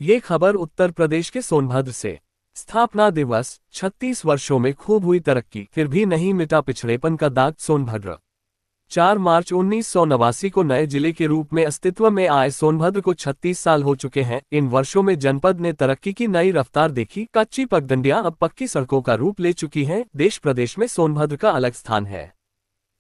ये खबर उत्तर प्रदेश के सोनभद्र से। स्थापना दिवस, 36 वर्षों में खूब हुई तरक्की, फिर भी नहीं मिटा पिछड़ेपन का दाग। सोनभद्र 4 मार्च 1989 को नए जिले के रूप में अस्तित्व में आए सोनभद्र को 36 साल हो चुके हैं। इन वर्षों में जनपद ने तरक्की की नई रफ्तार देखी। कच्ची पगडंडियां अब पक्की सड़कों का रूप ले चुकी हैं। देश प्रदेश में सोनभद्र का अलग स्थान है।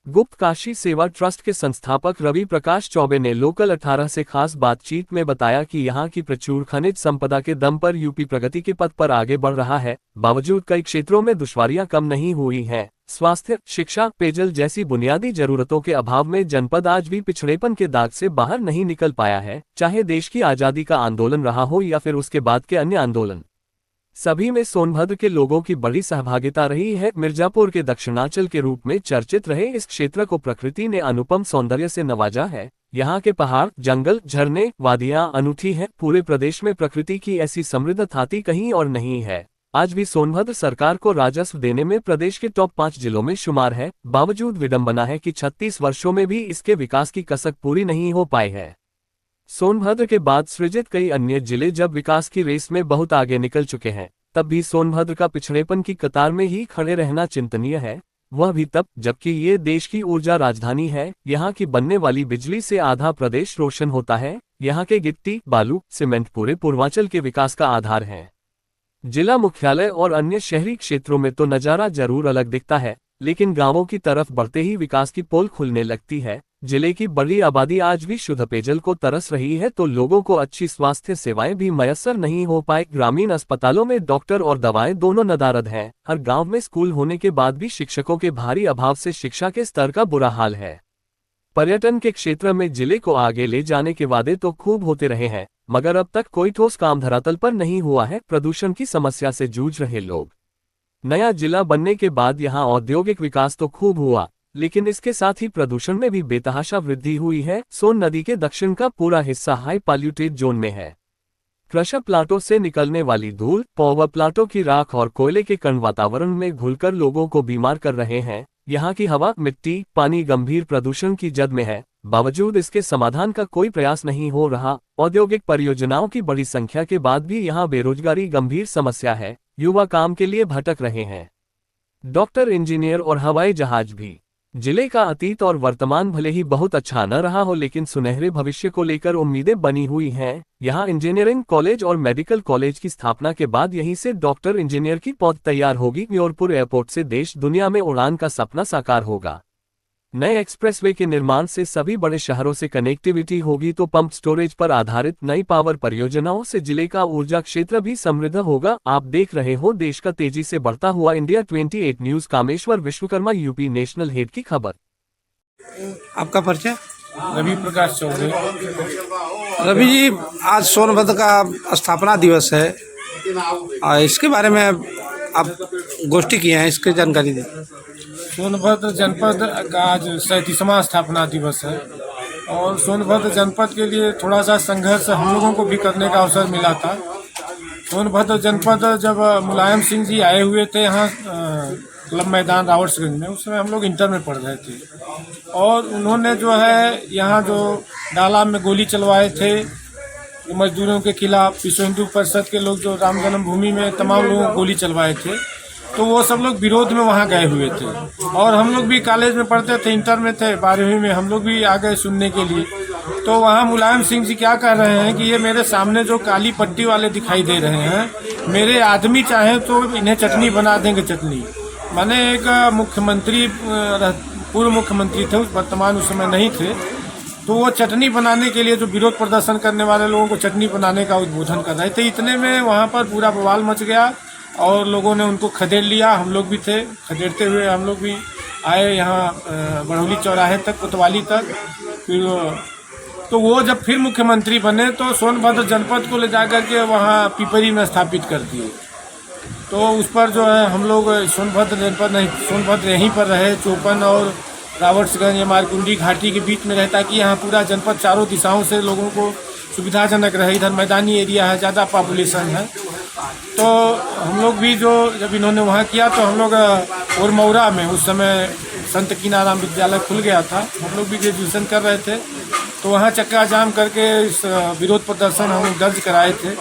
गुप्त काशी सेवा ट्रस्ट के संस्थापक रवि प्रकाश चौबे ने लोकल 18 से खास बातचीत में बताया कि यहां की प्रचुर खनिज संपदा के दम पर यूपी प्रगति के पथ पर आगे बढ़ रहा है। बावजूद कई क्षेत्रों में दुश्वारियां कम नहीं हुई हैं। स्वास्थ्य, शिक्षा, पेयजल जैसी बुनियादी जरूरतों के अभाव में जनपद आज भी पिछड़ेपन के दाग से बाहर नहीं निकल पाया है, चाहे देश की आजादी का आंदोलन रहा हो या फिर उसके बाद के अन्य आंदोलन। सभी में सोनभद्र के लोगों की बड़ी सहभागिता रही है। मिर्जापुर के दक्षिणांचल के रूप में चर्चित रहे इस क्षेत्र को प्रकृति ने अनुपम सौंदर्य से नवाजा है। यहाँ के पहाड़, जंगल, झरने, वादियां अनूठी हैं। पूरे प्रदेश में प्रकृति की ऐसी समृद्ध थाती कहीं और नहीं है। आज भी सोनभद्र सरकार को राजस्व देने में प्रदेश के टॉप 5 जिलों में शुमार है। बावजूद विडंबना है कि 36 वर्षों में भी इसके विकास की कसक पूरी नहीं हो पाई है। सोनभद्र के बाद सृजित कई अन्य जिले जब विकास की रेस में बहुत आगे निकल चुके हैं, तब भी सोनभद्र का पिछड़ेपन की कतार में ही खड़े रहना चिंतनीय है। वह भी तब जबकि ये देश की ऊर्जा राजधानी है। यहाँ की बनने वाली बिजली से आधा प्रदेश रोशन होता है। यहाँ के गिट्टी, बालू, सीमेंट पूरे पूर्वांचल के विकास का आधार हैं। जिला मुख्यालय और अन्य शहरी क्षेत्रों में तो नजारा जरूर अलग दिखता है, लेकिन गांवों की तरफ बढ़ते ही विकास की पोल खुलने लगती है। जिले की बड़ी आबादी आज भी शुद्ध पेयजल को तरस रही है, तो लोगों को अच्छी स्वास्थ्य सेवाएं भी मयस्सर नहीं हो पाए। ग्रामीण अस्पतालों में डॉक्टर और दवाएं दोनों नदारद हैं। हर गांव में स्कूल होने के बाद भी शिक्षकों के भारी अभाव से शिक्षा के स्तर का बुरा हाल है। पर्यटन के क्षेत्र में जिले को आगे ले जाने के वादे तो खूब होते रहे हैं, मगर अब तक कोई ठोस काम धरातल पर नहीं हुआ है। प्रदूषण की समस्या से जूझ रहे लोग। नया जिला बनने के बाद यहाँ औद्योगिक विकास तो खूब हुआ, लेकिन इसके साथ ही प्रदूषण में भी बेतहाशा वृद्धि हुई है। सोन नदी के दक्षिण का पूरा हिस्सा हाई पॉल्यूटेड जोन में है। क्रशर प्लाटों से निकलने वाली धूल, पावर प्लाटों की राख और कोयले के कण वातावरण में घुलकर लोगों को बीमार कर रहे हैं। यहाँ की हवा, मिट्टी, पानी गंभीर प्रदूषण की जद में है। बावजूद इसके समाधान का कोई प्रयास नहीं हो रहा। औद्योगिक परियोजनाओं की बड़ी संख्या के बाद भी यहाँ बेरोजगारी गंभीर समस्या है। युवा काम के लिए भटक रहे हैं। डॉक्टर, इंजीनियर और हवाई जहाज भी। जिले का अतीत और वर्तमान भले ही बहुत अच्छा न रहा हो, लेकिन सुनहरे भविष्य को लेकर उम्मीदें बनी हुई हैं। यहाँ इंजीनियरिंग कॉलेज और मेडिकल कॉलेज की स्थापना के बाद यहीं से डॉक्टर, इंजीनियर की पौध तैयार होगी। म्योरपुर एयरपोर्ट से देश दुनिया में उड़ान का सपना साकार होगा। नए एक्सप्रेसवे के निर्माण से सभी बड़े शहरों से कनेक्टिविटी होगी, तो पंप स्टोरेज पर आधारित नई पावर परियोजनाओं से जिले का ऊर्जा क्षेत्र भी समृद्ध होगा। आप देख रहे हो देश का तेजी से बढ़ता हुआ India 28 news. Kameshwar Vishwakarma, UP national head की खबर। आपका परिचय? रवि प्रकाश चौबे। रवि जी, आज सोनभद्र का स्थापना दिवस है, इसके बारे में आप गोष्ठी किए हैं, इसकी जानकारी दें। सोनभद्र जनपद का आज 37वां स्थापना दिवस है और सोनभद्र जनपद के लिए थोड़ा सा संघर्ष हम लोगों को भी करने का अवसर मिला था। सोनभद्र जनपद जब मुलायम सिंह जी आए हुए थे यहाँ क्लब मैदान रावटसगंज में, उस समय हम लोग इंटर में पढ़ रहे थे और उन्होंने जो है यहाँ जो डाला में गोली चलवाए थे मजदूरों के खिलाफ, विश्व हिंदू परिषद के लोग जो राम जन्मभूमि में तमाम लोगों को गोली चलवाए थे, तो वो सब लोग विरोध में वहाँ गए हुए थे और हम लोग भी कॉलेज में पढ़ते थे, इंटर में थे, 12वीं में हम लोग भी आ गए सुनने के लिए। तो वहाँ मुलायम सिंह जी क्या कह रहे हैं कि ये मेरे सामने जो काली पट्टी वाले दिखाई दे रहे हैं, मेरे आदमी चाहे तो इन्हें चटनी बना देंगे। चटनी माने एक मुख्यमंत्री, पूर्व मुख्यमंत्री थे, वर्तमान उस समय नहीं थे, तो वो चटनी बनाने के लिए जो विरोध प्रदर्शन करने वाले लोगों को चटनी बनाने का उद्बोधन कर रहे थे। इतने में वहाँ पर पूरा बवाल मच गया और लोगों ने उनको खदेड़ लिया। हम लोग भी थे, खदेड़ते हुए हम लोग भी आए यहाँ बड़ौली चौराहे तक, कोतवाली तक। फिर तो वो जब फिर मुख्यमंत्री बने तो सोनभद्र जनपद को ले जाकर के वहाँ पिपरी में स्थापित कर दिए। तो उस पर जो है हम लोग सोनभद्र जनपद नहीं, सोनभद्र यहीं पर रहे, चौपन और रावटसगंज, मारकुंडी घाटी के बीच में रहता कि यहाँ पूरा जनपद चारों दिशाओं से लोगों को सुविधाजनक रहे। इधर मैदानी एरिया है, ज़्यादा पॉपुलेशन है, तो हम लोग भी जो जब इन्होंने वहाँ किया तो हम लोग और मौरा में उस समय संत कीनाराम विद्यालय खुल गया था, हम लोग भी ग्रेजुएशन कर रहे थे, तो वहाँ चक्का जाम करके इस विरोध प्रदर्शन हम दर्ज कराए थे।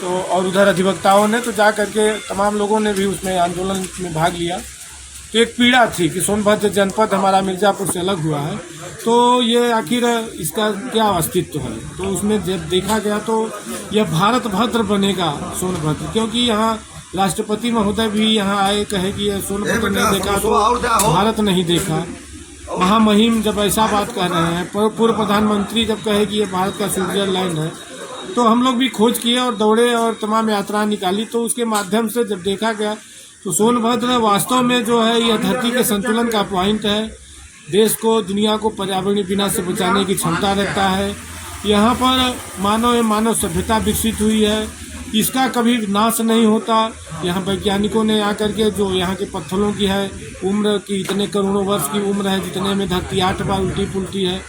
तो और उधर अधिवक्ताओं ने तो जा करके तमाम लोगों ने भी उसमें आंदोलन में भाग लिया। तो एक पीड़ा थी कि सोनभद्र जनपद हमारा मिर्ज़ापुर से अलग हुआ है, तो ये आखिर इसका क्या अस्तित्व है। तो उसमें जब देखा गया तो यह भारत भद्र बनेगा सोनभद्र, क्योंकि यहाँ राष्ट्रपति महोदय भी यहाँ आए, कहे कि यह सोनभद्र नहीं देखा तो भारत नहीं देखा। महामहिम जब ऐसा बात कह रहे हैं, पूर्व प्रधानमंत्री जब कहे कि ये भारत का स्विट्जरलैंड है, तो हम लोग भी खोज किए और दौड़े और तमाम यात्रा निकाली। तो उसके माध्यम से जब देखा गया तो सोनभद्र वास्तव में जो है यह धरती के संतुलन का पॉइंट है। देश को, दुनिया को पर्यावरणीय विनाश से बचाने की क्षमता रखता है। यहाँ पर मानव सभ्यता विकसित हुई है, इसका कभी नाश नहीं होता। यहाँ वैज्ञानिकों ने आकर के जो यहाँ के पत्थरों की है उम्र की, इतने करोड़ों वर्ष की उम्र है, जितने में धरती 8 बार उल्टी पुल्टी है,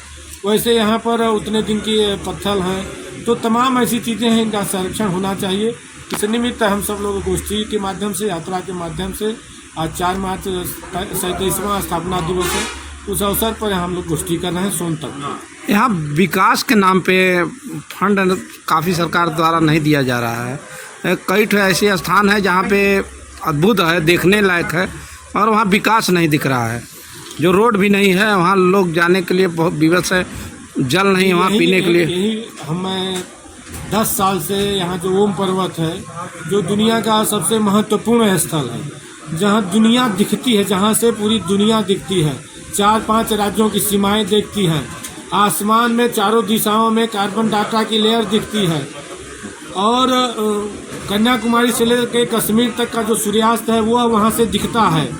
वैसे यहाँ पर उतने दिन की पत्थर हैं। तो तमाम ऐसी चीज़ें हैं, इनका संरक्षण होना चाहिए। इस निमित्त हम सब लोग गोष्ठी के माध्यम से, यात्रा के माध्यम से, आज 4 मार्च 37वां स्थापना दिवस है, उस अवसर पर हम लोग गोष्ठी कर रहे हैं सोनभद्र। यहाँ विकास के नाम पे फंड काफ़ी सरकार द्वारा नहीं दिया जा रहा है। कई ठो ऐसे स्थान है जहाँ पे अद्भुत है, देखने लायक है, और वहाँ विकास नहीं दिख रहा है। जो रोड भी नहीं है, वहाँ लोग जाने के लिए बहुत विवश है, जल नहीं वहाँ पीने के लिए। यही हमें 10 साल से यहाँ जो ओम पर्वत है, जो दुनिया का सबसे महत्वपूर्ण स्थल है, जहाँ दुनिया दिखती है, जहाँ से पूरी दुनिया दिखती है, 4-5 राज्यों की सीमाएं दिखती हैं, आसमान में चारों दिशाओं में कार्बन डाटा की लेयर दिखती है, और कन्याकुमारी से लेकर कश्मीर तक का जो सूर्यास्त है वो वहाँ से दिखता है।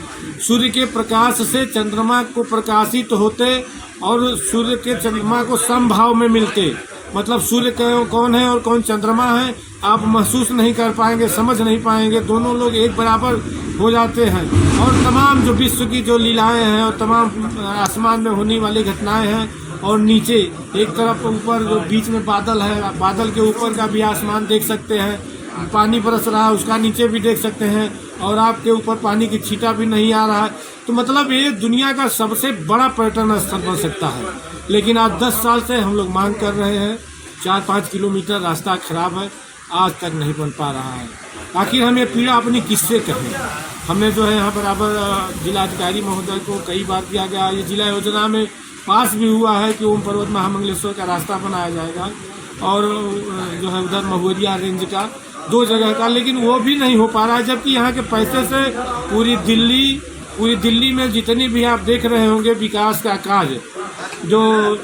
सूर्य के प्रकाश से चंद्रमा को प्रकाशित होते और सूर्य के चंद्रमा को समभाव में मिलते, मतलब सूर्य कौन है और कौन चंद्रमा है आप महसूस नहीं कर पाएंगे, समझ नहीं पाएंगे, दोनों लोग एक बराबर हो जाते हैं। और तमाम जो विश्व की जो लीलाएं हैं और तमाम आसमान में होने वाली घटनाएं हैं, और नीचे एक तरफ ऊपर जो बीच में बादल है, बादल के ऊपर का भी आसमान देख सकते हैं, पानी बरस रहा है उसका नीचे भी देख सकते हैं, और आपके ऊपर पानी की छींटा भी नहीं आ रहा है। तो मतलब ये दुनिया का सबसे बड़ा पर्यटन स्थल बन सकता है। लेकिन आज 10 साल से हम लोग मांग कर रहे हैं, 4-5 किलोमीटर रास्ता खराब है, आज तक नहीं बन पा रहा है। आखिर हम ये पीड़ा अपनी किससे कहें। हमने जो है यहाँ बराबर जिलाधिकारी महोदय को कई बार दिया गया, ये जिला योजना में पास भी हुआ है कि ओम पर्वत महामंगलेश्वर का रास्ता बनाया जाएगा, और जो है उधर महुरिया रेंज का 2 जगह का, लेकिन वो भी नहीं हो पा रहा है। जबकि यहाँ के पैसे से पूरी दिल्ली में जितनी भी आप देख रहे होंगे विकास का कार्य, जो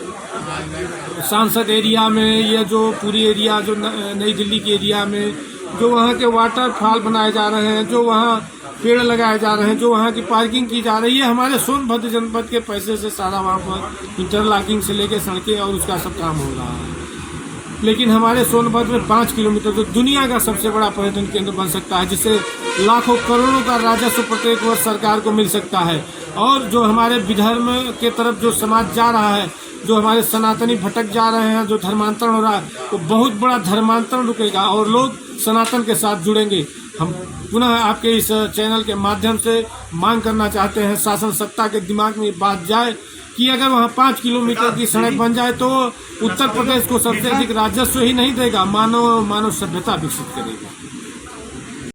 सांसद एरिया में, या जो पूरी एरिया जो नई दिल्ली के एरिया में जो वहाँ के वाटरफॉल बनाए जा रहे हैं, जो वहाँ पेड़ लगाए जा रहे हैं, जो वहाँ की पार्किंग की जा रही है, हमारे सोनभद्र जनपद के पैसे से सारा वहाँ पर इंटरलॉकिंग से लेकर सड़कें और उसका सब काम हो रहा है। लेकिन हमारे सोनभद्र में 5 किलोमीटर जो दुनिया का सबसे बड़ा पर्यटन केंद्र बन सकता है, जिससे लाखों करोड़ों का राजस्व प्रत्येक वर्ष सरकार को मिल सकता है। और जो हमारे विधर्म के तरफ जो समाज जा रहा है, जो हमारे सनातनी भटक जा रहे हैं, जो धर्मांतरण हो रहा है, वो बहुत बड़ा धर्मांतरण रुकेगा और लोग सनातन के साथ जुड़ेंगे। हम पुनः आपके इस चैनल के माध्यम से मांग करना चाहते हैं, शासन सत्ता के दिमाग में बात जाए कि अगर वहाँ 5 किलोमीटर की सड़क बन जाए तो उत्तर प्रदेश को सबसे अधिक राजस्व ही नहीं देगा, मानव सभ्यता विकसित करेगा।